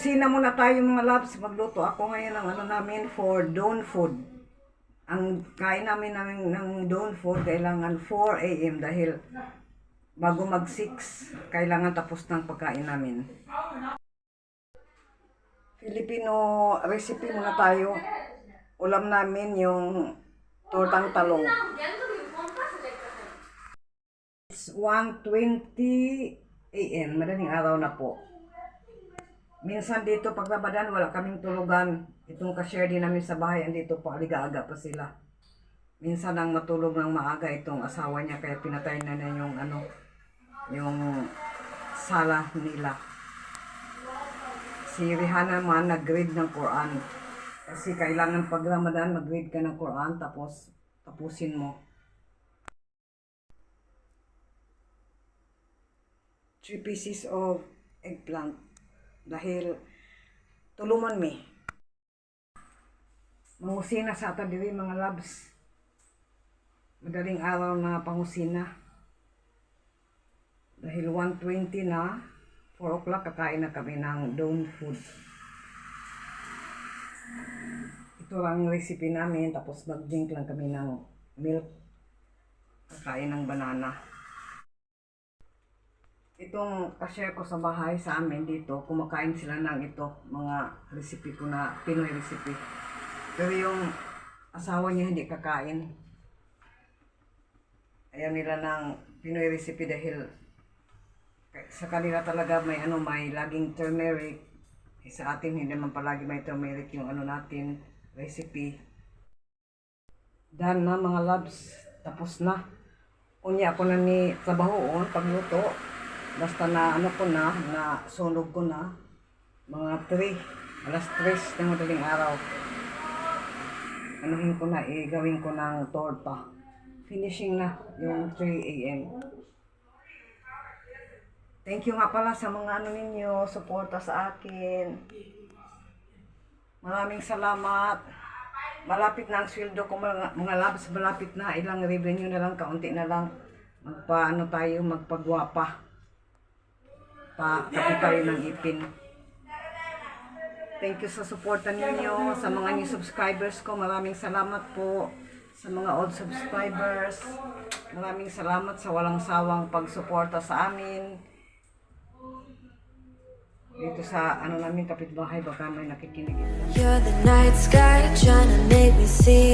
Kusina muna tayo mga loves. Magluto ako ngayon ng ano namin for dawn food. Ang kain namin ng dawn food kailangan 4 AM dahil bago mag 6 kailangan tapos ng pagkain namin. Filipino recipe muna tayo. Ulam namin yung tortang talong. It's 1:20 AM. Madaling araw na po. Minsan dito pag Ramadan wala kaming tulugan. Itong ka-share din namin sa bahay, andito po aliga-aga pa sila. Minsan ang matulog ng maaga itong asawa niya kaya pinatay na niya yung yung sala nila. Si Rihanna man nag-read ng Quran. Kasi kailangan pag Ramadan mag-read ka ng Quran tapos tapusin mo. 3 pieces of eggplant. Dahil tuluman mi. Mangusina sa ata diri mga loves. Madaling araw na pangusina. Dahil 1:20 na, 4 o'clock kakain na kami ng dawn food. Ito ang recipe namin, tapos mag-drink lang kami ng milk. Kakain ng banana. Itong ka-share ko sa bahay sa amin dito, kumakain sila ng ito, mga recipe ko na Pinoy recipe. Pero yung asawa niya hindi kakain. Ayaw nila ng Pinoy recipe dahil sa kanila talaga may may laging turmeric. Sa atin hindi naman palagi may turmeric yung natin recipe. Done na mga loves, tapos na. Unya ako na ni trabaho pagluto. Basta na ko na sunog ko na mga 3, alas 3 ng madaling araw. Anuhin ko na, gawin ko ng torta. Finishing na yung 3 AM. Thank you nga pala sa mga ninyo, suporta sa akin. Maraming salamat. Malapit na ang sweldo ko mga loves, malapit na. Ilang revenue na lang, kaunti na lang. Tayo, magpagwapa. Kapit tayo ng ipin. Thank you sa suporta ninyo, sa mga new subscribers ko. Maraming salamat po sa mga old subscribers. Maraming salamat sa walang sawang pagsuporta sa amin. Dito sa namin kapitbahay, baka may nakikinig. You're the night sky trying to make me see